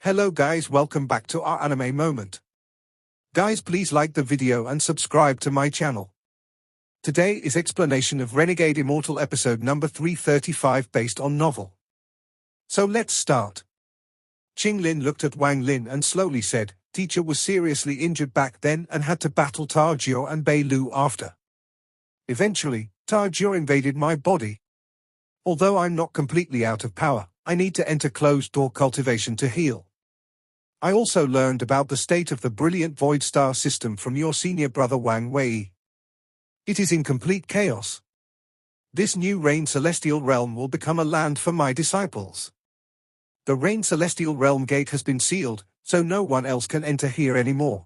Hello guys, welcome back to our anime moment. Guys, please like the video and subscribe to my channel. Today is explanation of Renegade Immortal episode number 335 based on novel. So let's start. Qinglin looked at Wang Lin and slowly said, "Teacher was seriously injured back then and had to battle Tajiao and Bei Lu after. Eventually, Tajiao invaded my body. Although I'm not completely out of power, I need to enter closed-door cultivation to heal. I also learned about the state of the brilliant Void Star system from your senior brother Wang Wei. It is in complete chaos. This new Rain Celestial Realm will become a land for my disciples. The Rain Celestial Realm gate has been sealed, so no one else can enter here anymore.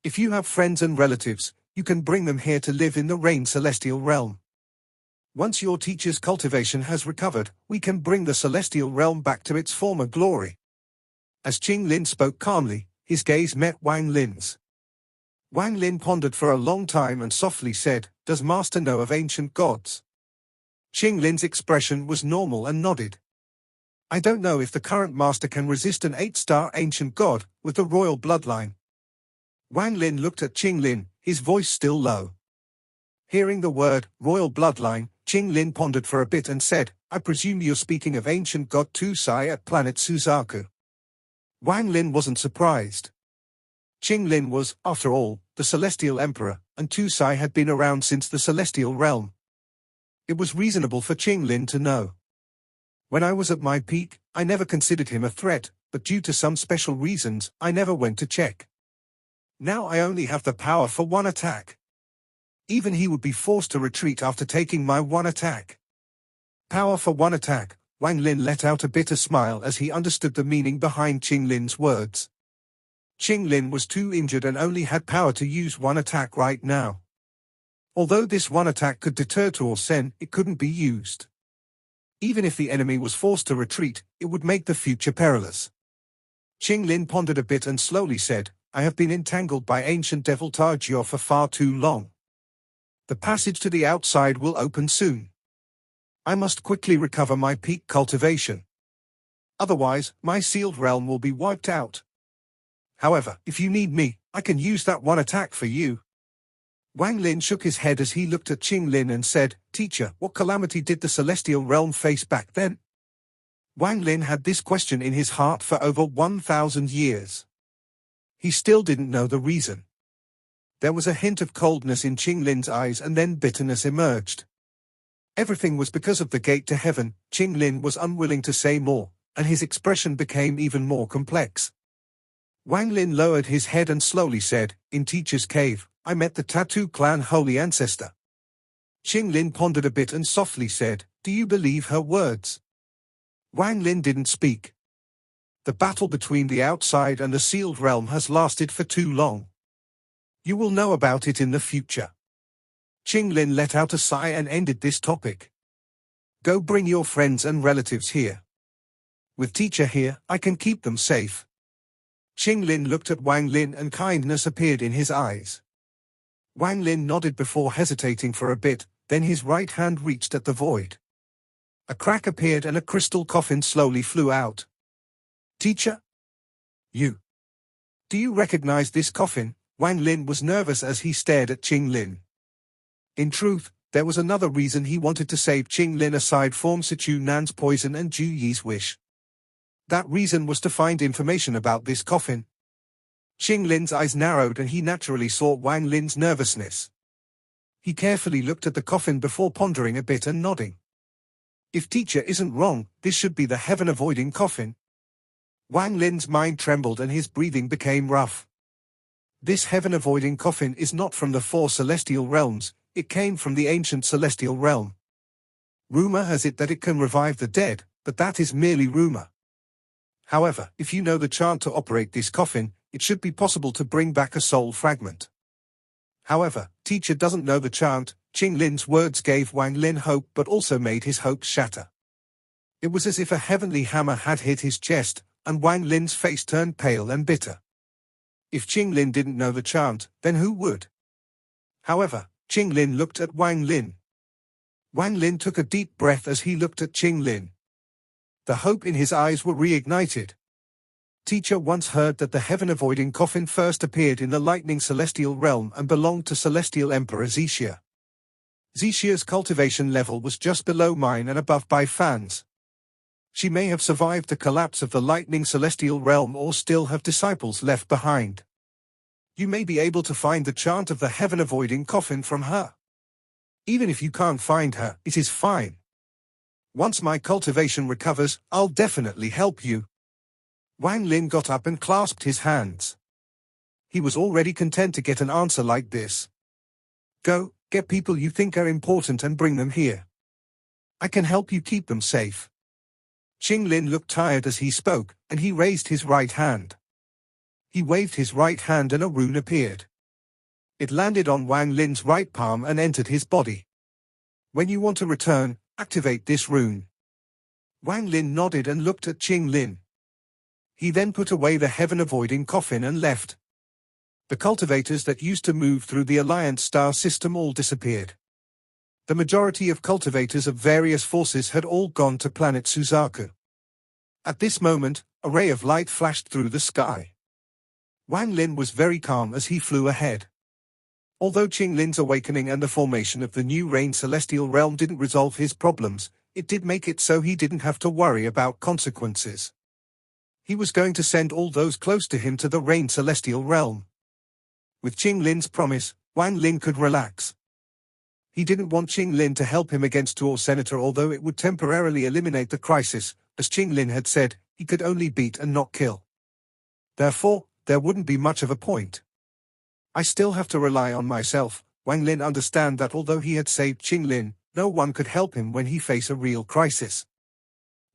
If you have friends and relatives, you can bring them here to live in the Rain Celestial Realm. Once your teacher's cultivation has recovered, we can bring the Celestial Realm back to its former glory." As Qinglin spoke calmly, his gaze met Wang Lin's. Wang Lin pondered for a long time and softly said, "Does Master know of ancient gods?" Qinglin's expression was normal and nodded. "I don't know if the current Master can resist an 8-star ancient god with the royal bloodline." Wang Lin looked at Qinglin, his voice still low. Hearing the word, royal bloodline, Qinglin pondered for a bit and said, "I presume you're speaking of ancient god Tusai at planet Suzaku." Wang Lin wasn't surprised. Qinglin was, after all, the Celestial Emperor, and Tusai had been around since the Celestial Realm. It was reasonable for Qinglin to know. "When I was at my peak, I never considered him a threat, but due to some special reasons, I never went to check. Now I only have the power for one attack. Even he would be forced to retreat after taking my one attack." Power for one attack. Wang Lin let out a bitter smile as he understood the meaning behind Qinglin's words. Qinglin was too injured and only had power to use one attack right now. Although this one attack could deter Tuo Sen, it couldn't be used. Even if the enemy was forced to retreat, it would make the future perilous. Qinglin pondered a bit and slowly said, "I have been entangled by ancient devil Tajiao for far too long. The passage to the outside will open soon. I must quickly recover my peak cultivation. Otherwise, my sealed realm will be wiped out. However, if you need me, I can use that one attack for you." Wang Lin shook his head as he looked at Qinglin and said, "Teacher, what calamity did the Celestial Realm face back then?" Wang Lin had this question in his heart for over 1,000 years. He still didn't know the reason. There was a hint of coldness in Qinglin's eyes and then bitterness emerged. Everything was because of the gate to heaven. Qinglin was unwilling to say more, and his expression became even more complex. Wang Lin lowered his head and slowly said, "In Teacher's Cave, I met the Tattoo Clan Holy Ancestor." Qinglin pondered a bit and softly said, "Do you believe her words?" Wang Lin didn't speak. The battle between the outside and the sealed realm has lasted for too long. You will know about it in the future. Qinglin let out a sigh and ended this topic. "Go bring your friends and relatives here. With Teacher here, I can keep them safe." Qinglin looked at Wang Lin and kindness appeared in his eyes. Wang Lin nodded before hesitating for a bit, then his right hand reached at the void. A crack appeared and a crystal coffin slowly flew out. "Teacher? You. Do you recognize this coffin?" Wang Lin was nervous as he stared at Qinglin. In truth, there was another reason he wanted to save Qinglin aside from Sichu Nan's poison and Ju Yi's wish. That reason was to find information about this coffin. Qinglin's eyes narrowed and he naturally saw Wang Lin's nervousness. He carefully looked at the coffin before pondering a bit and nodding. If Teacher isn't wrong, this should be the heaven-avoiding coffin. Wang Lin's mind trembled and his breathing became rough. This heaven-avoiding coffin is not from the 4 celestial realms. It came from the ancient celestial realm. Rumor has it that it can revive the dead, but that is merely rumor. However, if you know the chant to operate this coffin, it should be possible to bring back a soul fragment. However, Teacher doesn't know the chant. Qinglin's words gave Wang Lin hope but also made his hopes shatter. It was as if a heavenly hammer had hit his chest, and Wang Lin's face turned pale and bitter. If Qinglin didn't know the chant, then who would? However, Qinglin looked at Wang Lin. Wang Lin took a deep breath as he looked at Qinglin. The hope in his eyes were reignited. Teacher once heard that the heaven-avoiding coffin first appeared in the lightning celestial realm and belonged to Celestial Emperor Xixia. Xixia's cultivation level was just below mine and above by fans. She may have survived the collapse of the lightning celestial realm or still have disciples left behind. You may be able to find the chant of the heaven-avoiding coffin from her. Even if you can't find her, it is fine. Once my cultivation recovers, I'll definitely help you. Wang Lin got up and clasped his hands. He was already content to get an answer like this. Go, get people you think are important and bring them here. I can help you keep them safe. Qing Lin looked tired as he spoke, and he raised his right hand. He waved his right hand and a rune appeared. It landed on Wang Lin's right palm and entered his body. When you want to return, activate this rune. Wang Lin nodded and looked at Qing Lin. He then put away the heaven-avoiding coffin and left. The cultivators that used to move through the Alliance star system all disappeared. The majority of cultivators of various forces had all gone to planet Suzaku. At this moment, a ray of light flashed through the sky. Wang Lin was very calm as he flew ahead. Although Qing Lin's awakening and the formation of the new Rain Celestial Realm didn't resolve his problems, it did make it so he didn't have to worry about consequences. He was going to send all those close to him to the Rain Celestial Realm. With Qing Lin's promise, Wang Lin could relax. He didn't want Qing Lin to help him against Tuor Senator, although it would temporarily eliminate the crisis. As Qing Lin had said, he could only beat and not kill. Therefore, there wouldn't be much of a point. I still have to rely on myself. Wang Lin understand that although he had saved Qing Lin, no one could help him when he faced a real crisis.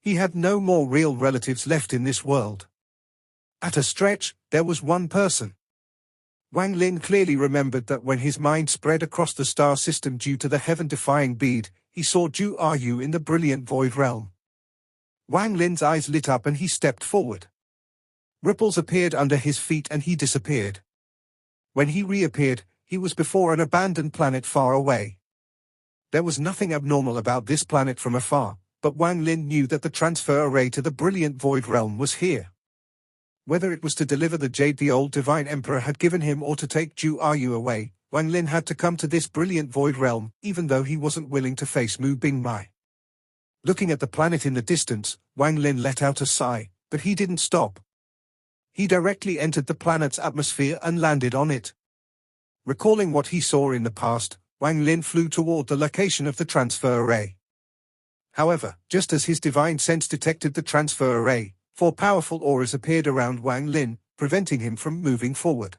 He had no more real relatives left in this world. At a stretch, there was one person. Wang Lin clearly remembered that when his mind spread across the star system due to the heaven-defying bead, he saw Zhu Ru in the brilliant void realm. Wang Lin's eyes lit up and he stepped forward. Ripples appeared under his feet and he disappeared. When he reappeared, he was before an abandoned planet far away. There was nothing abnormal about this planet from afar, but Wang Lin knew that the transfer array to the brilliant void realm was here. Whether it was to deliver the jade the old divine emperor had given him or to take Zhu Ru away, Wang Lin had to come to this brilliant void realm, even though he wasn't willing to face Mu Bingmai. Looking at the planet in the distance, Wang Lin let out a sigh, but he didn't stop. He directly entered the planet's atmosphere and landed on it. Recalling what he saw in the past, Wang Lin flew toward the location of the transfer array. However, just as his divine sense detected the transfer array, 4 powerful auras appeared around Wang Lin, preventing him from moving forward.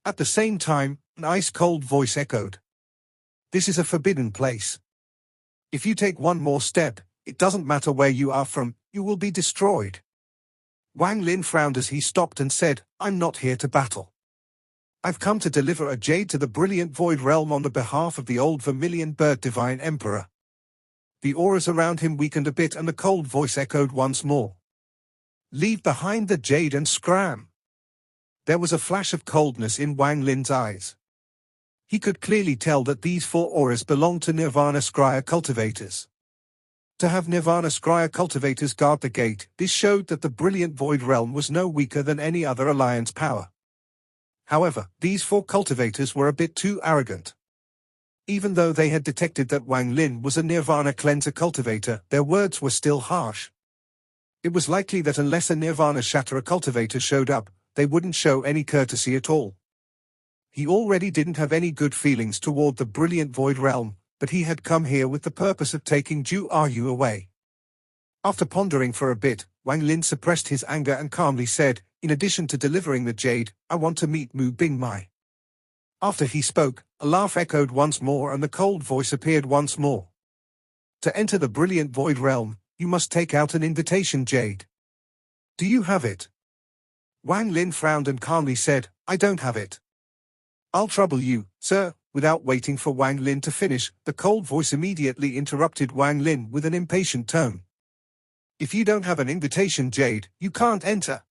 At the same time, an ice-cold voice echoed. This is a forbidden place. If you take one more step, it doesn't matter where you are from, you will be destroyed. Wang Lin frowned as he stopped and said, I'm not here to battle. I've come to deliver a jade to the brilliant void realm on the behalf of the old vermilion bird divine emperor. The auras around him weakened a bit and the cold voice echoed once more. Leave behind the jade and scram. There was a flash of coldness in Wang Lin's eyes. He could clearly tell that these 4 auras belonged to Nirvana Scryer cultivators. To have Nirvana Scryer cultivators guard the gate, this showed that the brilliant void realm was no weaker than any other alliance power. However, these 4 cultivators were a bit too arrogant. Even though they had detected that Wang Lin was a Nirvana cleanser cultivator, their words were still harsh. It was likely that unless a Nirvana Shatterer cultivator showed up, they wouldn't show any courtesy at all. He already didn't have any good feelings toward the brilliant void realm, but he had come here with the purpose of taking Zhu Ru away. After pondering for a bit, Wang Lin suppressed his anger and calmly said, in addition to delivering the jade, I want to meet Mu Bingmai. After he spoke, a laugh echoed once more and the cold voice appeared once more. To enter the brilliant void realm, you must take out an invitation jade. Do you have it? Wang Lin frowned and calmly said, I don't have it. I'll trouble you, sir. Without waiting for Wang Lin to finish, the cold voice immediately interrupted Wang Lin with an impatient tone. If you don't have an invitation jade, you can't enter.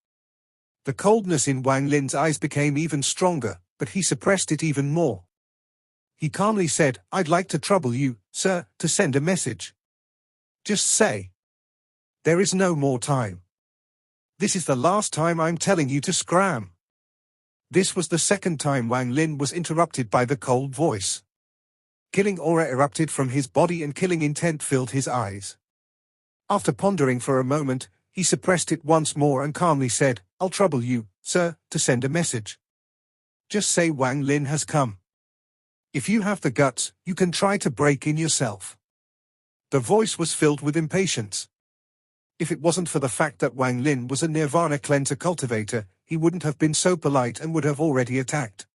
The coldness in Wang Lin's eyes became even stronger, but he suppressed it even more. He calmly said, I'd like to trouble you, sir, to send a message. Just say. There is no more time. This is the last time I'm telling you to scram. This was the second time Wang Lin was interrupted by the cold voice. Killing aura erupted from his body and killing intent filled his eyes. After pondering for a moment, he suppressed it once more and calmly said, "I'll trouble you, sir, to send a message. Just say Wang Lin has come. If you have the guts, you can try to break in yourself." The voice was filled with impatience. If it wasn't for the fact that Wang Lin was a Nirvana cleanser cultivator, he wouldn't have been so polite and would have already attacked.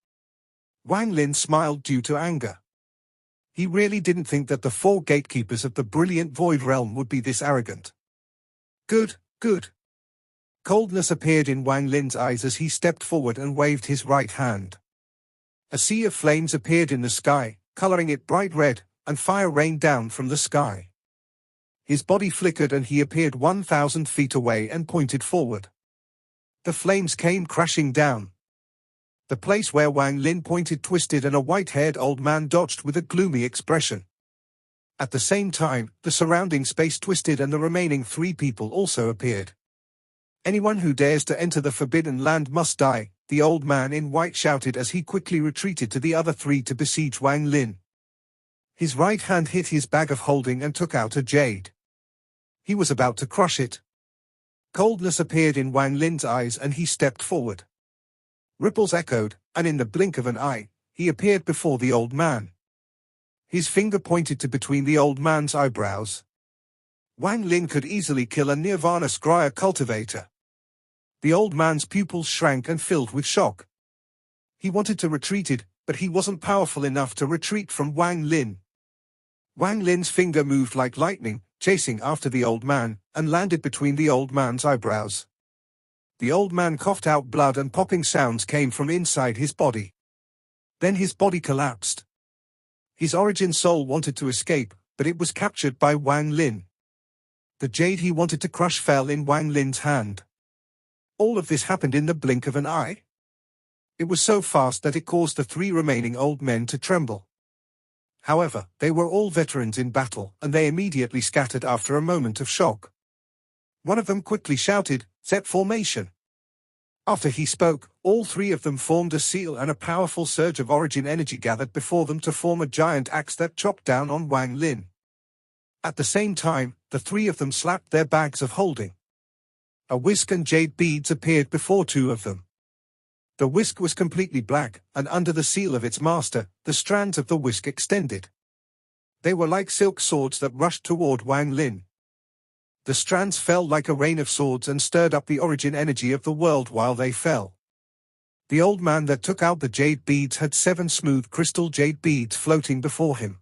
Wang Lin smiled due to anger. He really didn't think that the 4 gatekeepers of the brilliant Void Realm would be this arrogant. Good, good. Coldness appeared in Wang Lin's eyes as he stepped forward and waved his right hand. A sea of flames appeared in the sky, coloring it bright red, and fire rained down from the sky. His body flickered and he appeared 1,000 feet away and pointed forward. The flames came crashing down. The place where Wang Lin pointed twisted and a white-haired old man dodged with a gloomy expression. At the same time, the surrounding space twisted and the remaining 3 people also appeared. "Anyone who dares to enter the Forbidden Land must die," the old man in white shouted as he quickly retreated to the other 3 to besiege Wang Lin. His right hand hit his bag of holding and took out a jade. He was about to crush it. Coldness appeared in Wang Lin's eyes and he stepped forward. Ripples echoed, and in the blink of an eye, he appeared before the old man. His finger pointed to between the old man's eyebrows. Wang Lin could easily kill a Nirvana scryer cultivator. The old man's pupils shrank and filled with shock. He wanted to retreat, but he wasn't powerful enough to retreat from Wang Lin. Wang Lin's finger moved like lightning, chasing after the old man, and landed between the old man's eyebrows. The old man coughed out blood and popping sounds came from inside his body. Then his body collapsed. His origin soul wanted to escape, but it was captured by Wang Lin. The jade he wanted to crush fell in Wang Lin's hand. All of this happened in the blink of an eye. It was so fast that it caused the 3 remaining old men to tremble. However, they were all veterans in battle, and they immediately scattered after a moment of shock. One of them quickly shouted, "Set formation." After he spoke, all 3 of them formed a seal and a powerful surge of origin energy gathered before them to form a giant axe that chopped down on Wang Lin. At the same time, the 3 of them slapped their bags of holding. A whisk and jade beads appeared before 2 of them. The whisk was completely black, and under the seal of its master, the strands of the whisk extended. They were like silk swords that rushed toward Wang Lin. The strands fell like a rain of swords and stirred up the origin energy of the world while they fell. The old man that took out the jade beads had 7 smooth crystal jade beads floating before him.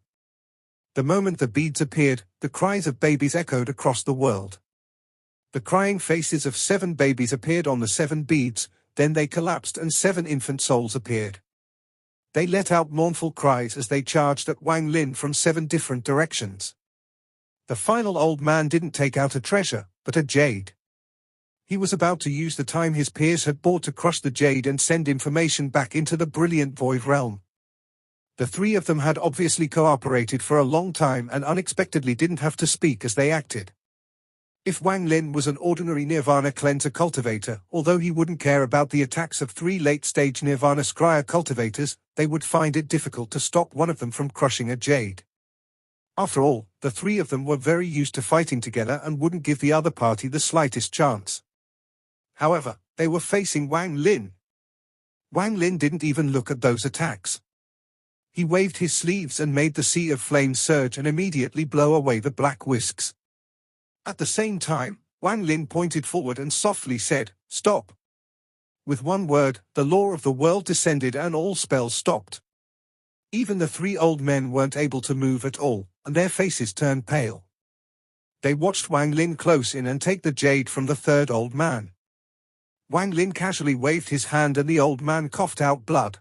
The moment the beads appeared, the cries of babies echoed across the world. The crying faces of 7 babies appeared on the 7 beads, then they collapsed and 7 infant souls appeared. They let out mournful cries as they charged at Wang Lin from 7 different directions. The final old man didn't take out a treasure, but a jade. He was about to use the time his peers had bought to crush the jade and send information back into the brilliant Void Realm. The 3 of them had obviously cooperated for a long time and unexpectedly didn't have to speak as they acted. If Wang Lin was an ordinary Nirvana cleanser cultivator, although he wouldn't care about the attacks of 3 late-stage Nirvana scryer cultivators, they would find it difficult to stop one of them from crushing a jade. After all, the 3 of them were very used to fighting together and wouldn't give the other party the slightest chance. However, they were facing Wang Lin. Wang Lin didn't even look at those attacks. He waved his sleeves and made the sea of flames surge and immediately blow away the black whisks. At the same time, Wang Lin pointed forward and softly said, "Stop." With one word, the law of the world descended and all spells stopped. Even the 3 old men weren't able to move at all, and their faces turned pale. They watched Wang Lin close in and take the jade from the 3rd old man. Wang Lin casually waved his hand and the old man coughed out blood.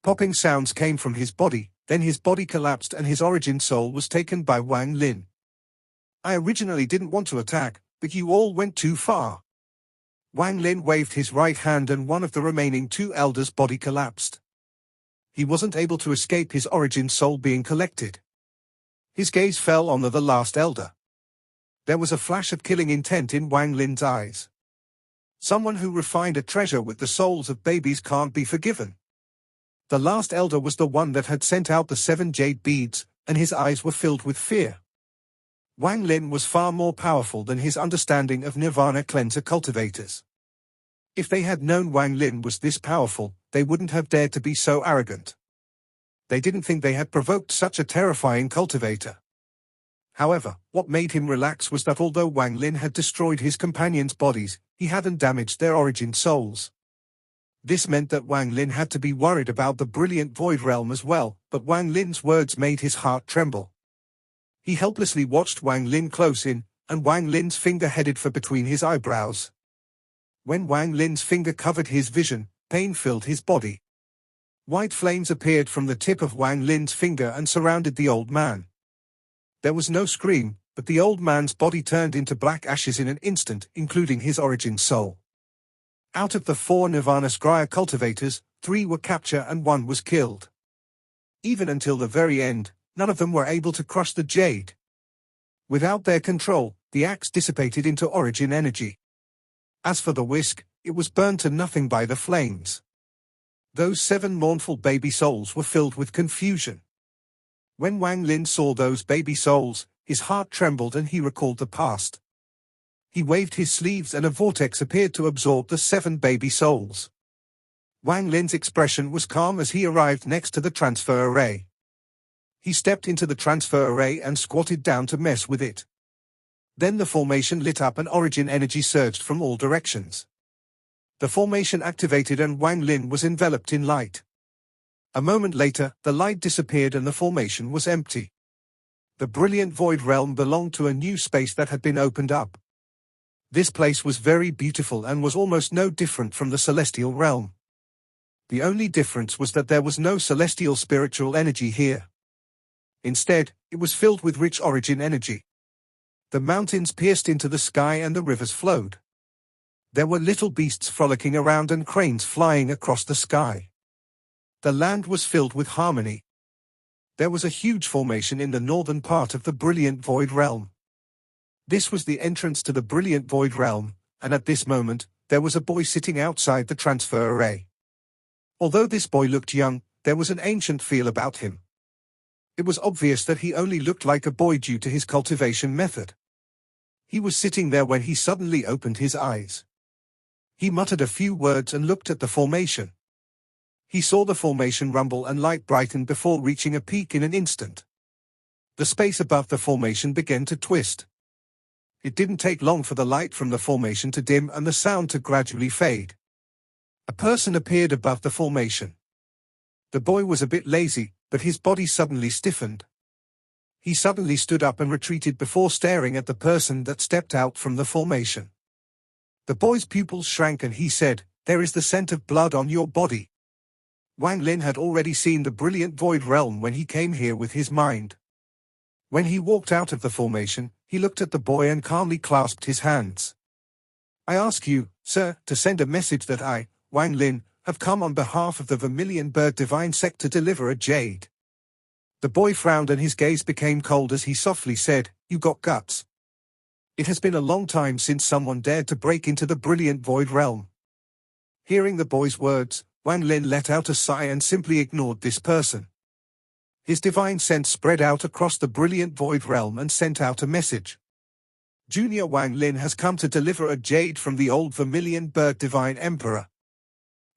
Popping sounds came from his body, then his body collapsed and his origin soul was taken by Wang Lin. "I originally didn't want to attack, but you all went too far." Wang Lin waved his right hand and one of the remaining 2 elders' body collapsed. He wasn't able to escape his origin soul being collected. His gaze fell on the last elder. There was a flash of killing intent in Wang Lin's eyes. Someone who refined a treasure with the souls of babies can't be forgiven. The last elder was the one that had sent out the 7 jade beads, and his eyes were filled with fear. Wang Lin was far more powerful than his understanding of Nirvana cleanser cultivators. If they had known Wang Lin was this powerful, they wouldn't have dared to be so arrogant. They didn't think they had provoked such a terrifying cultivator. However, what made him relax was that although Wang Lin had destroyed his companions' bodies, he hadn't damaged their origin souls. This meant that Wang Lin had to be worried about the brilliant void realm as well, but Wang Lin's words made his heart tremble. He helplessly watched Wang Lin close in, and Wang Lin's finger headed for between his eyebrows. When Wang Lin's finger covered his vision, pain filled his body. White flames appeared from the tip of Wang Lin's finger and surrounded the old man. There was no scream, but the old man's body turned into black ashes in an instant, including his origin soul. Out of the 4 Nirvana Scryer cultivators, 3 were captured and 1 was killed. Even until the very end, none of them were able to crush the jade. Without their control, the axe dissipated into origin energy. As for the whisk, it was burned to nothing by the flames. Those 7 mournful baby souls were filled with confusion. When Wang Lin saw those baby souls, his heart trembled and he recalled the past. He waved his sleeves and a vortex appeared to absorb the 7 baby souls. Wang Lin's expression was calm as he arrived next to the transfer array. He stepped into the transfer array and squatted down to mess with it. Then the formation lit up and origin energy surged from all directions. The formation activated and Wang Lin was enveloped in light. A moment later, the light disappeared and the formation was empty. The brilliant void realm belonged to a new space that had been opened up. This place was very beautiful and was almost no different from the celestial realm. The only difference was that there was no celestial spiritual energy here. Instead, it was filled with rich origin energy. The mountains pierced into the sky and the rivers flowed. There were little beasts frolicking around and cranes flying across the sky. The land was filled with harmony. There was a huge formation in the northern part of the brilliant void realm. This was the entrance to the brilliant void realm, and at this moment, there was a boy sitting outside the transfer array. Although this boy looked young, there was an ancient feel about him. It was obvious that he only looked like a boy due to his cultivation method. He was sitting there when he suddenly opened his eyes. He muttered a few words and looked at the formation. He saw the formation rumble and light brighten before reaching a peak in an instant. The space above the formation began to twist. It didn't take long for the light from the formation to dim and the sound to gradually fade. A person appeared above the formation. The boy was a bit lazy, but his body suddenly stiffened. He suddenly stood up and retreated before staring at the person that stepped out from the formation. The boy's pupils shrank and he said, "There is the scent of blood on your body." Wang Lin had already seen the brilliant void realm when he came here with his mind. When he walked out of the formation, he looked at the boy and calmly clasped his hands. "I ask you, sir, to send a message that I, Wang Lin, have come on behalf of the Vermilion Bird Divine Sect to deliver a jade." The boy frowned and his gaze became cold as he softly said, "You got guts. It has been a long time since someone dared to break into the brilliant void realm." Hearing the boy's words, Wang Lin let out a sigh and simply ignored this person. His divine sense spread out across the brilliant void realm and sent out a message. Junior Wang Lin has come to deliver a jade from the old Vermilion Bird Divine Emperor.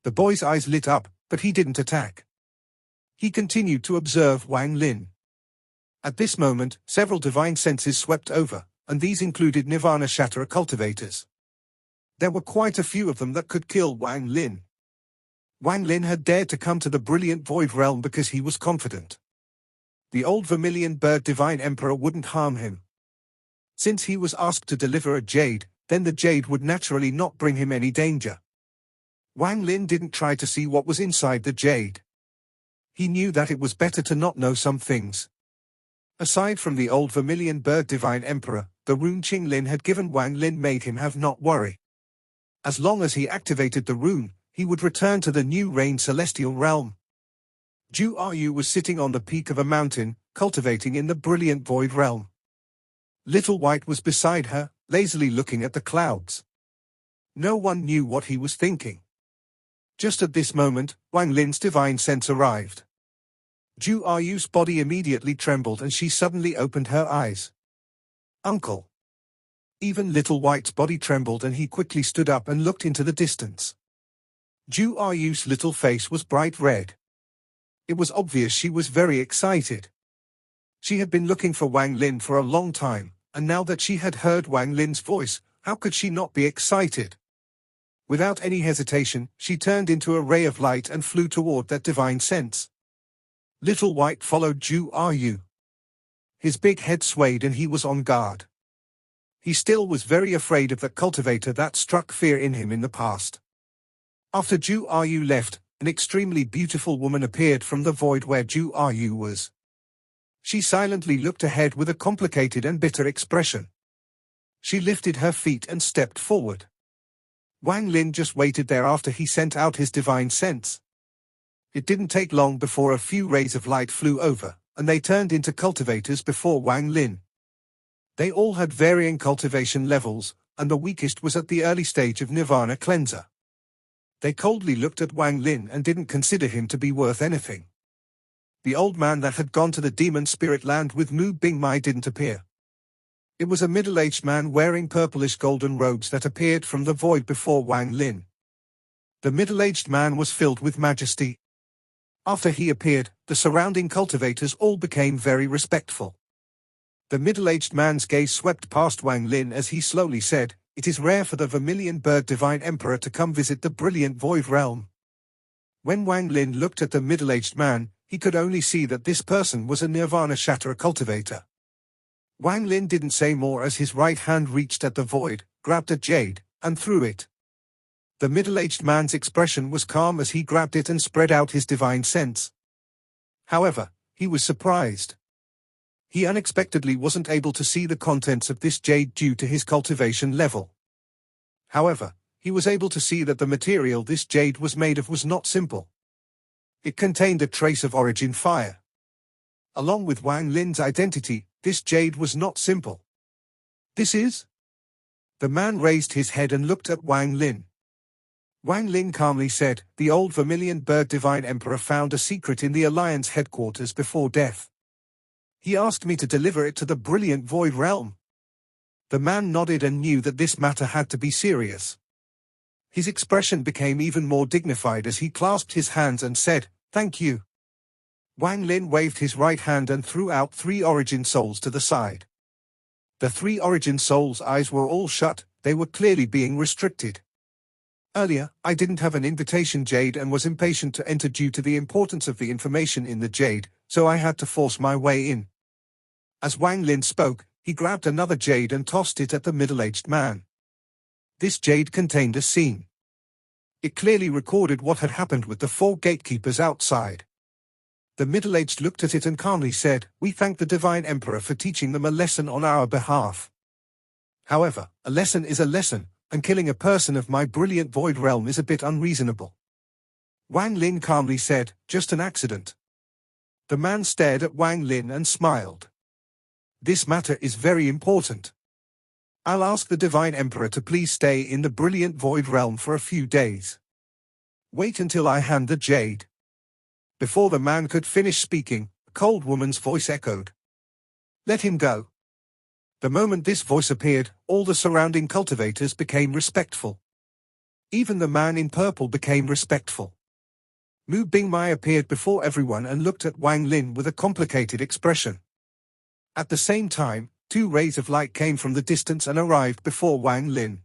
The boy's eyes lit up, but he didn't attack. He continued to observe Wang Lin. At this moment, several divine senses swept over, and these included Nirvana Shatterer cultivators. There were quite a few of them that could kill Wang Lin. Wang Lin had dared to come to the brilliant void realm because he was confident. The old Vermilion Bird Divine Emperor wouldn't harm him. Since he was asked to deliver a jade, then the jade would naturally not bring him any danger. Wang Lin didn't try to see what was inside the jade. He knew that it was better to not know some things. Aside from the old Vermilion Bird Divine Emperor, the rune Qing Lin had given Wang Lin made him have not worry. As long as he activated the rune, he would return to the new Rain Celestial Realm. Ju Yu was sitting on the peak of a mountain, cultivating in the brilliant void realm. Little White was beside her, lazily looking at the clouds. No one knew what he was thinking. Just at this moment, Wang Lin's divine sense arrived. Zhu Ayu's body immediately trembled and she suddenly opened her eyes. Uncle. Even Little White's body trembled and he quickly stood up and looked into the distance. Zhu Ayu's little face was bright red. It was obvious she was very excited. She had been looking for Wang Lin for a long time, and now that she had heard Wang Lin's voice, how could she not be excited? Without any hesitation, she turned into a ray of light and flew toward that divine sense. Little White followed Zhu Ayu. His big head swayed and he was on guard. He still was very afraid of the cultivator that struck fear in him in the past. After Zhu Ayu left, an extremely beautiful woman appeared from the void where Zhu Ayu was. She silently looked ahead with a complicated and bitter expression. She lifted her feet and stepped forward. Wang Lin just waited there after he sent out his divine sense. It didn't take long before a few rays of light flew over, and they turned into cultivators before Wang Lin. They all had varying cultivation levels, and the weakest was at the early stage of Nirvana Cleanser. They coldly looked at Wang Lin and didn't consider him to be worth anything. The old man that had gone to the demon spirit land with Mu Bingmai didn't appear. It was a middle-aged man wearing purplish golden robes that appeared from the void before Wang Lin. The middle-aged man was filled with majesty. After he appeared, the surrounding cultivators all became very respectful. The middle-aged man's gaze swept past Wang Lin as he slowly said, "It is rare for the vermilion bird divine emperor to come visit the brilliant void realm." When Wang Lin looked at the middle-aged man, he could only see that this person was a Nirvana Shatter cultivator. Wang Lin didn't say more as his right hand reached at the void, grabbed a jade, and threw it. The middle-aged man's expression was calm as he grabbed it and spread out his divine sense. However, he was surprised. He unexpectedly wasn't able to see the contents of this jade due to his cultivation level. However, he was able to see that the material this jade was made of was not simple. It contained a trace of origin fire. Along with Wang Lin's identity, this jade was not simple. "This is?" The man raised his head and looked at Wang Lin. Wang Lin calmly said, "The old vermilion bird divine emperor found a secret in the Alliance headquarters before death. He asked me to deliver it to the brilliant void realm." The man nodded and knew that this matter had to be serious. His expression became even more dignified as he clasped his hands and said, "Thank you." Wang Lin waved his right hand and threw out 3 origin souls to the side. The 3 origin souls' eyes were all shut, they were clearly being restricted. "Earlier, I didn't have an invitation jade and was impatient to enter due to the importance of the information in the jade, so I had to force my way in." As Wang Lin spoke, he grabbed another jade and tossed it at the middle-aged man. This jade contained a scene. It clearly recorded what had happened with the 4 gatekeepers outside. The middle-aged looked at it and calmly said, "We thank the Divine Emperor for teaching them a lesson on our behalf. However, a lesson is a lesson, and killing a person of my brilliant void realm is a bit unreasonable." Wang Lin calmly said, "Just an accident." The man stared at Wang Lin and smiled. "This matter is very important. I'll ask the Divine Emperor to please stay in the brilliant void realm for a few days. Wait until I hand the jade." Before the man could finish speaking, a cold woman's voice echoed. "Let him go." The moment this voice appeared, all the surrounding cultivators became respectful. Even the man in purple became respectful. Mu Bingmai appeared before everyone and looked at Wang Lin with a complicated expression. At the same time, 2 rays of light came from the distance and arrived before Wang Lin.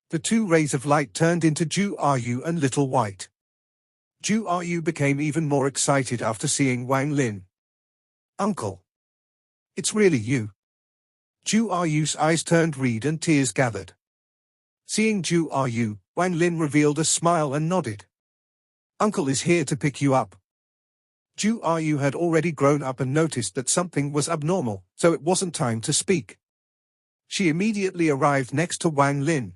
The 2 rays of light turned into Zhu Ayu and Little White. Zhu Ayu became even more excited after seeing Wang Lin. "Uncle. It's really you." Zhu Ayu's eyes turned red and tears gathered. Seeing Zhu Ayu, Wang Lin revealed a smile and nodded. "Uncle is here to pick you up." Zhu Ayu had already grown up and noticed that something was abnormal, so it wasn't time to speak. She immediately arrived next to Wang Lin.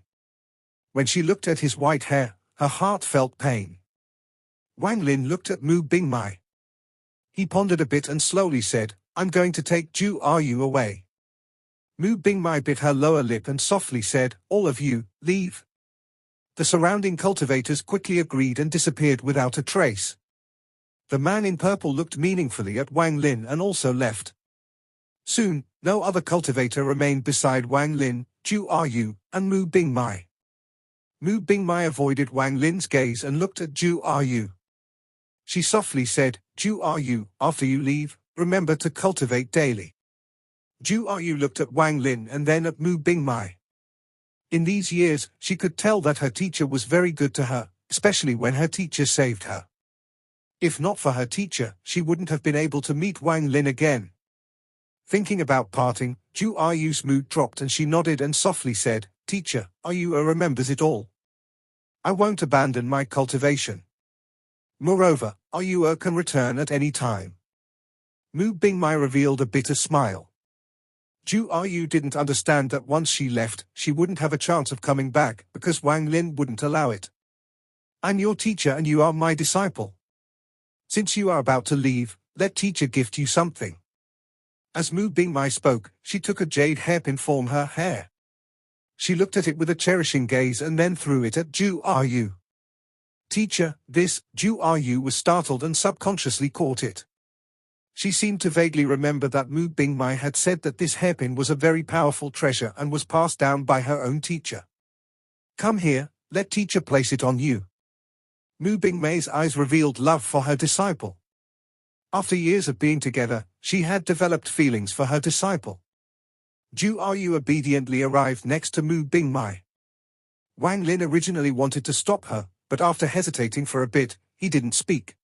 When she looked at his white hair, her heart felt pain. Wang Lin looked at Mu Bingmai. He pondered a bit and slowly said, "I'm going to take Zhu Ayu away." Mu Bingmai bit her lower lip and softly said, "All of you, leave." The surrounding cultivators quickly agreed and disappeared without a trace. The man in purple looked meaningfully at Wang Lin and also left. Soon, no other cultivator remained beside Wang Lin, Zhu Yu, and Mu Bingmai. Mu Bingmai avoided Wang Lin's gaze and looked at Zhu Yu. She softly said, Zhu Yu, after you leave, remember to cultivate daily. Zhu Yu looked at Wang Lin and then at Mu Bingmai. In these years, she could tell that her teacher was very good to her, especially when her teacher saved her. If not for her teacher, she wouldn't have been able to meet Wang Lin again. Thinking about parting, Zhu Yu's mood dropped and she nodded and softly said, Teacher, Yu remembers it all. I won't abandon my cultivation. Moreover, Yu can return at any time. Mu Bingmai revealed a bitter smile. Zhu Yu didn't understand that once she left, she wouldn't have a chance of coming back because Wang Lin wouldn't allow it. I'm your teacher and you are my disciple. Since you are about to leave, let teacher gift you something. As Mu Bingmai spoke, she took a jade hairpin from her hair. She looked at it with a cherishing gaze and then threw it at Zhu Yu. Teacher, this, Zhu Yu was startled and subconsciously caught it. She seemed to vaguely remember that Mu Bingmai had said that this hairpin was a very powerful treasure and was passed down by her own teacher. Come here, let teacher place it on you. Mu Bingmai's eyes revealed love for her disciple. After years of being together, she had developed feelings for her disciple. Zhu Yu obediently arrived next to Mu Bingmai. Wang Lin originally wanted to stop her, but after hesitating for a bit, he didn't speak.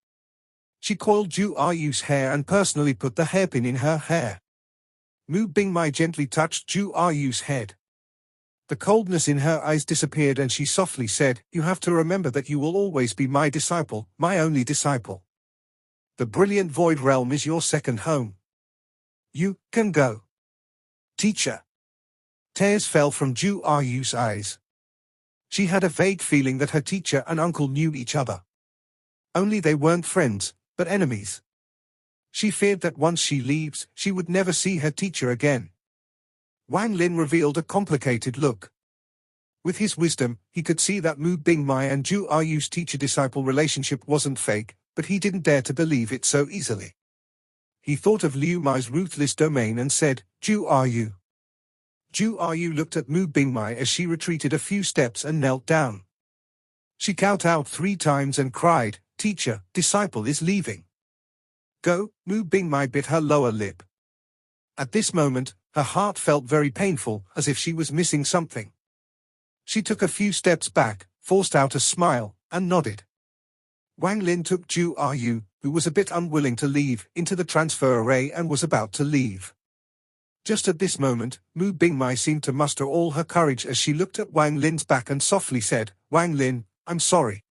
She coiled Zhu Yu's hair and personally put the hairpin in her hair. Mu Bingmai gently touched Zhu Yu's head. The coldness in her eyes disappeared and she softly said, You have to remember that you will always be my disciple, my only disciple. The brilliant void realm is your second home. You can go. Teacher. Tears fell from Zhu Yu's eyes. She had a vague feeling that her teacher and uncle knew each other. Only they weren't friends, but enemies. She feared that once she leaves, she would never see her teacher again. Wang Lin revealed a complicated look. With his wisdom, he could see that Mu Bingmai and Zhu Yu's teacher-disciple relationship wasn't fake, but he didn't dare to believe it so easily. He thought of Liu Mai's ruthless domain and said, Zhu Yu. Zhu Yu looked at Mu Bingmai as she retreated a few steps and knelt down. She kowtowed 3 times and cried, Teacher, disciple is leaving. Go, Mu Bingmai bit her lower lip. At this moment, her heart felt very painful, as if she was missing something. She took a few steps back, forced out a smile, and nodded. Wang Lin took Zhu Yu, who was a bit unwilling to leave, into the transfer array and was about to leave. Just at this moment, Mu Bingmai seemed to muster all her courage as she looked at Wang Lin's back and softly said, Wang Lin, I'm sorry.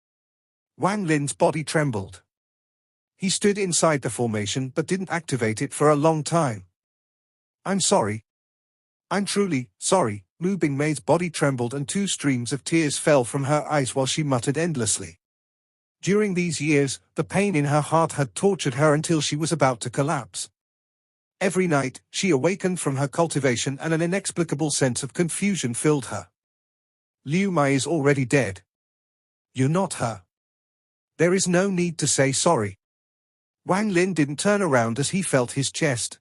Wang Lin's body trembled. He stood inside the formation but didn't activate it for a long time. I'm sorry. I'm truly sorry. Mu Bingmai's body trembled and 2 streams of tears fell from her eyes while she muttered endlessly. During these years, the pain in her heart had tortured her until she was about to collapse. Every night, she awakened from her cultivation and an inexplicable sense of confusion filled her. Liu Mai is already dead. You're not her. There is no need to say sorry. Wang Lin didn't turn around as he felt his chest.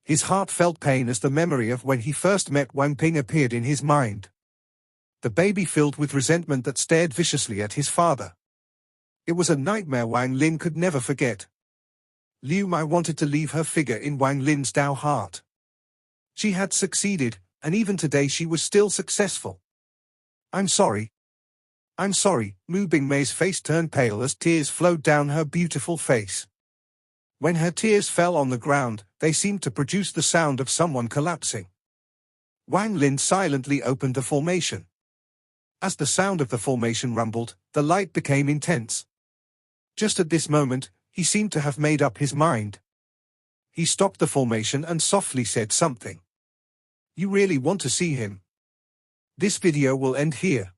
His heart felt pain as the memory of when he first met Wang Ping appeared in his mind. The baby filled with resentment that stared viciously at his father. It was a nightmare Wang Lin could never forget. Liu Mai wanted to leave her figure in Wang Lin's Dao heart. She had succeeded, and even today she was still successful. I'm sorry. I'm sorry. Mu Bingmai's face turned pale as tears flowed down her beautiful face. When her tears fell on the ground, they seemed to produce the sound of someone collapsing. Wang Lin silently opened the formation. As the sound of the formation rumbled, the light became intense. Just at this moment, he seemed to have made up his mind. He stopped the formation and softly said something. You really want to see him? This video will end here.